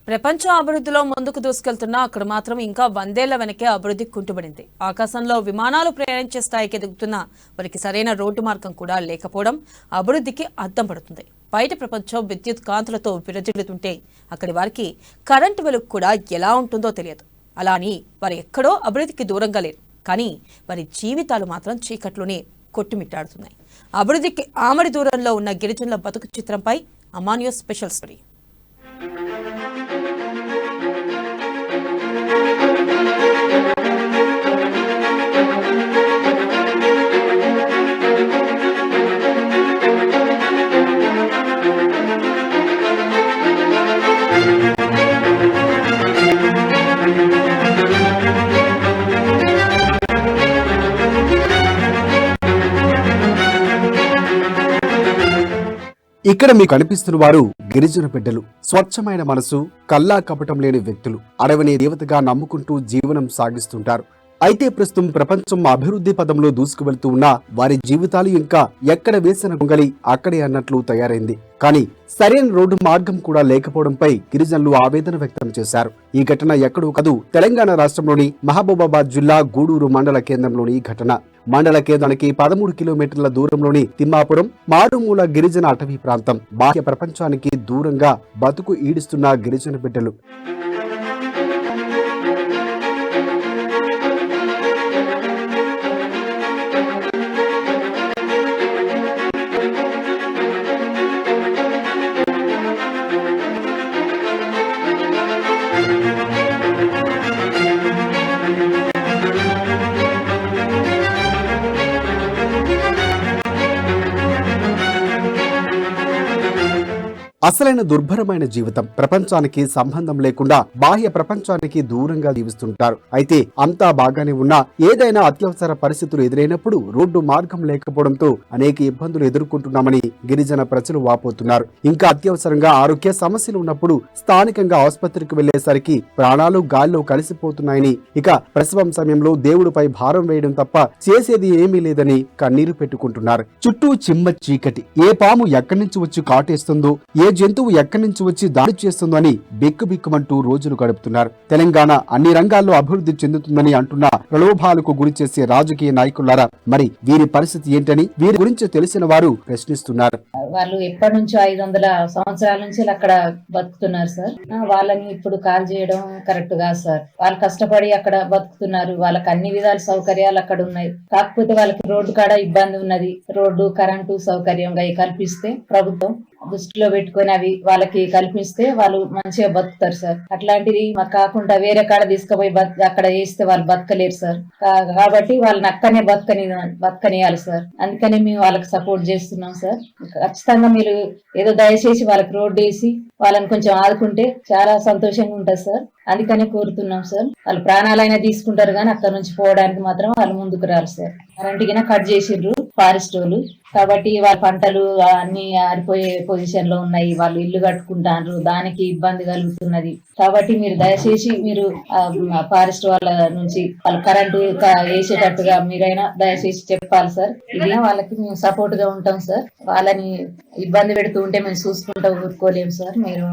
ప్రపంచం అభివృద్ధిలో ముందుకు దూసుకెళ్తున్నా అక్కడ మాత్రం ఇంకా 100 ఏళ్ల వెనకే అభివృద్ధి కుంటుపడింది. ఆకాశంలో విమానాలు ప్రయాణించే స్థాయికి ఎదుగుతున్న వారికి సరైన రోడ్డు మార్గం కూడా లేకపోవడం అభివృద్ధికి అద్దం పడుతుంది. బయట ప్రపంచం విద్యుత్ కాంతులతో విరజిల్లుతుంటే అక్కడి వారికి కరెంటు వెలుగు కూడా ఎలా ఉంటుందో తెలియదు. అలా అని వారు ఎక్కడో అభివృద్ధికి దూరంగా లేరు, కానీ వారి జీవితాలు మాత్రం చీకట్లోనే కొట్టుమిట్టాడుతున్నాయి. అభివృద్ధికి ఆమడి దూరంలో ఉన్న గిరిజనుల బతుకు చిత్రంపై అమ్మా న్యూస్ స్పెషల్ స్టోరీ. ఇక్కడ మీకు కనిపిస్తున్న వారు గిరిజన బిడ్డలు. స్వచ్ఛమైన మనసు, కల్లా కపటం లేని వ్యక్తులు. అడవిని దేవతగా నమ్ముకుంటూ జీవనం సాగిస్తుంటారు. అయితే ప్రస్తుతం ప్రపంచం అభివృద్ధి పదంలో దూసుకువెళ్తూ ఉన్న వారి జీవితాలు ఇంకా ఎక్కడ వేసిన గొంగలి అక్కడే అన్నట్లు తయారైంది. కానీ సరైన రోడ్డు మార్గం కూడా లేకపోవడంపై గిరిజనులు ఆవేదన వ్యక్తం చేశారు. ఈ ఘటన ఎక్కడో కాదు, తెలంగాణ రాష్ట్రంలోని మహబూబాబాద్ జిల్లా గూడూరు మండల కేంద్రంలోని ఘటన. మండల కేంద్రానికి 13 కిలోమీటర్ల దూరంలోని తిమ్మాపురం మారుమూల గిరిజన అటవీ ప్రాంతం. బాహ్య ప్రపంచానికి దూరంగా బతుకు ఈడుస్తున్న గిరిజన బిడ్డలు. అసలైన దుర్భరమైన జీవితం. ప్రపంచానికి సంబంధం లేకుండా బాహ్య ప్రపంచానికి దూరంగా జీవిస్తుంటారు. అయితే అంతా బాగానే ఉన్నా ఏదైనా అత్యవసర పరిస్థితులు ఎదురైనప్పుడు రోడ్డు మార్గం లేకపోవడంతో అనేక ఇబ్బందులు ఎదుర్కొంటున్నామని గిరిజన ప్రజలు వాపోతున్నారు. ఇంకా అత్యవసరంగా ఆరోగ్య సమస్యలు ఉన్నప్పుడు స్థానికంగా ఆసుపత్రికి వెళ్లేసరికి ప్రాణాలు గాల్లో కలిసిపోతున్నాయని, ఇక ప్రసవం సమయంలో దేవుడిపై భారం వేయడం తప్ప చేసేది ఏమీ లేదని కన్నీరు పెట్టుకుంటున్నారు. చుట్టూ చిమ్మ చీకటి. ఏ పాము ఎక్కడి నుంచి వచ్చి కాటేస్తుందో, ఏ జంతువు ఎక్కడి నుంచి వచ్చి దాడి చేస్తుందో అని బిక్కుబిక్కుమంటూ రోజులు గడుపుతున్నారు. తెలంగాణ అన్ని రంగాల్లో అభివృద్ధి చెందుతుందని అంటున్న ప్రలోభాలకు గురి చేసే రాజకీయ నాయకులారా, మరి వీరి పరిస్థితి ఏంటని వీరి గురించి తెలిసిన వారు ప్రశ్నిస్తున్నారు. వాళ్ళు ఎప్పటి నుంచో 500 సంవత్సరాల నుంచి అక్కడ బతుకుతున్నారు సార్. వాళ్ళని ఇప్పుడు కాల్ చేయడం కరెక్ట్ కాదు సార్. వాళ్ళు కష్టపడి అక్కడ బతుకుతున్నారు. వాళ్ళకి అన్ని విధాల సౌకర్యాలు అక్కడ ఉన్నాయి. కాకపోతే వాళ్ళకి రోడ్డు కాడ ఇబ్బంది ఉన్నది. రోడ్డు, కరెంటు సౌకర్యంగా కల్పిస్తే ప్రభుత్వం దృష్టిలో పెట్టుకుని అవి వాళ్ళకి కల్పిస్తే వాళ్ళు మంచిగా బతుకుతారు సార్. అట్లాంటిది మాకు కాకుండా వేరే కాడ తీసుకుపోయి అక్కడ చేస్తే వాళ్ళు బతకలేరు సార్. కాబట్టి వాళ్ళని అక్కనే బతకనియాలి సార్. అందుకని మేము వాళ్ళకి సపోర్ట్ చేస్తున్నాం సార్. ఖచ్చితంగా మీరు ఏదో దయచేసి వాళ్ళకి రోడ్డు వేసి వాళ్ళని కొంచెం ఆదుకుంటే చాలా సంతోషంగా ఉంటుంది సార్. అందుకనే కోరుతున్నాం సార్. వాళ్ళు ప్రాణాలైనా తీసుకుంటారు కానీ అక్కడ నుంచి పోవడానికి మాత్రం వాళ్ళు ముందుకు రారు సార్. కరెంట్ కట్ చేసిండ్రు ఫారెస్ట్ వాళ్ళు, కాబట్టి వాళ్ళ పంటలు అన్ని ఆరిపోయే పొజిషన్ లో ఉన్నాయి. వాళ్ళు ఇల్లు కట్టుకుంటారు, దానికి ఇబ్బంది కలుగుతున్నది. కాబట్టి మీరు దయచేసి మీరు ఫారెస్ట్ వాళ్ళ నుంచి వాళ్ళు కరెంటు వేసేటట్టుగా మీరైనా దయచేసి చెప్పాలి సార్. ఇలా వాళ్ళకి మేము సపోర్ట్ గా ఉంటాం సార్. వాళ్ళని ఇబ్బంది పెడుతూ ఉంటే మేము చూసుకుంటూ ఊరుకోలేము సార్. మీరు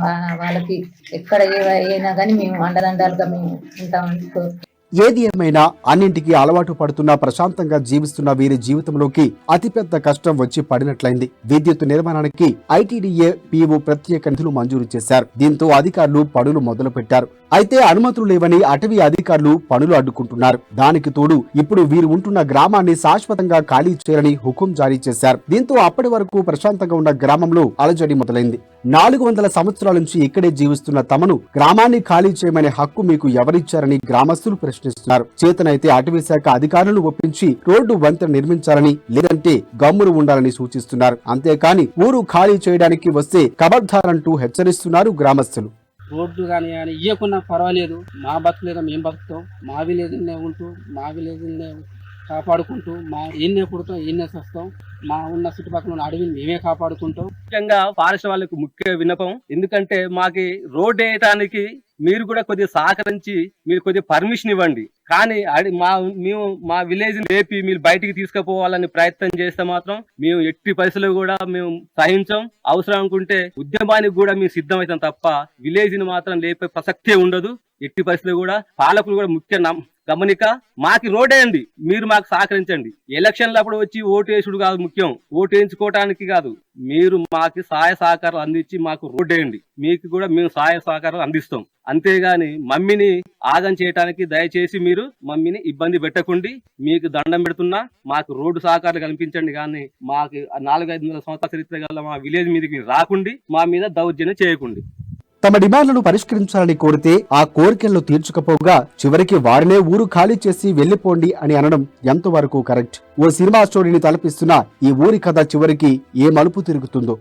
వాళ్ళకి ఎక్కడ అయినా కానీ మేము అండదండాలుగా మేము ఉంటామని కోరుతున్నాం. ఏది ఏమైనా అన్నింటికి అలవాటు పడుతున్నా ప్రశాంతంగా జీవిస్తున్న వీరి జీవితంలోకి అతిపెద్ద కష్టం వచ్చి పడినట్లయింది. విద్యుత్ నిర్మాణానికి ఐటీడీఏ పీఓ ప్రత్యేక నిధులు మంజూరు చేశారు. దీంతో అధికారులు పనులు మొదలు పెట్టారు. అయితే అనుమతులు లేవని అటవీ అధికారులు పనులు అడ్డుకుంటున్నారు. దానికి తోడు ఇప్పుడు వీరు ఉంటున్న గ్రామాన్ని శాశ్వతంగా ఖాళీ చేయాలని హుకుం జారీ చేశారు. దీంతో అప్పటి వరకు ప్రశాంతంగా ఉన్న గ్రామంలో అలజడి మొదలైంది. 400 సంవత్సరాల నుంచి ఇక్కడే జీవిస్తున్న తమను గ్రామాన్ని ఖాళీ చేయమనే హక్కు మీకు ఎవరిచ్చారని గ్రామస్తులు ప్రశ్నిస్తున్నారు. చేతనైతే అటవీ శాఖ అధికారులను ఒప్పించి రోడ్డు వంతెన నిర్మించాలని, లేదంటే గమ్మును ఉండాలని సూచిస్తున్నారు. అంతేకాని ఊరు ఖాళీ చేయడానికి వస్తే ఖబర్దారంటూ హెచ్చరిస్తున్నారు గ్రామస్తులు. రోడ్డు కానీ ఇవ్వకున్నా పర్వాలేదు, మా బతుకులేదో మేము బతుకుతాం, మా విలేజ్నే ఉంటూ మా విలేజ్నే కాపాడుకుంటూ మా ఈయన్నే పుడతాం, ఈయన్నే వస్తాం, మా ఉన్న చుట్టుపక్కల ఉన్న అడవిని మేమే కాపాడుకుంటాం. ముఖ్యంగా ఫారెస్ట్ వాళ్ళకు ముఖ్య విన్నపం, ఎందుకంటే మాకి రోడ్ వేయటానికి మీరు కూడా కొద్దిగా సహకరించి మీరు కొద్దిగా పర్మిషన్ ఇవ్వండి. కానీ మేము మా విలేజ్ లేపి మీరు బయటికి తీసుకుపోవాలని ప్రయత్నం చేస్తే మాత్రం మేము ఎట్టి పరిస్థితుల్లో కూడా మేము సహించం. అవసరం అనుకుంటే ఉద్యమానికి కూడా మేము సిద్ధమవుతాం తప్ప విలేజ్ ని మాత్రం లేపే ప్రసక్తే ఉండదు. ఎట్టి పరిస్థితుల్లో కూడా పాలకులు కూడా ముఖ్య గమనిక, మాకి రోడ్ వేయండి, మీరు మాకు సహకరించండి. ఎలక్షన్లు అప్పుడు వచ్చి ఓటు వేసుడు కాదు ముఖ్యం, ఓటు వేయించుకోవటానికి కాదు, మీరు మాకు సహాయ సహకారాలు అందించి మాకు రోడ్ వేయండి, మీకు కూడా మేము సహాయ సహకారాలు అందిస్తాం. అంతేగాని మమ్మీని ఆగం చేయడానికి దయచేసి మీరు మమ్మీని ఇబ్బంది పెట్టకండి. మీకు దండం పెడుతున్నా, మాకు రోడ్డు సహకారాలు కల్పించండి. కానీ మాకు 400-500 సంవత్సరాల చరిత్ర గల మా విలేజ్ మీదకి రాకుండి, మా మీద దౌర్జన్యం చేయకండి. తమ డిమాండ్లను పరిష్కరించాలని కోరితే ఆ కోరికలను తీర్చకపోగా చివరికి వారినే ఊరు ఖాళీ చేసి వెళ్లిపోండి అని అనడం ఎంతవరకు కరెక్ట్? ఓ సినిమా స్టోరీని తలపిస్తున్న ఈ ఊరి కథ చివరికి ఏ మలుపు తిరుగుతుందో.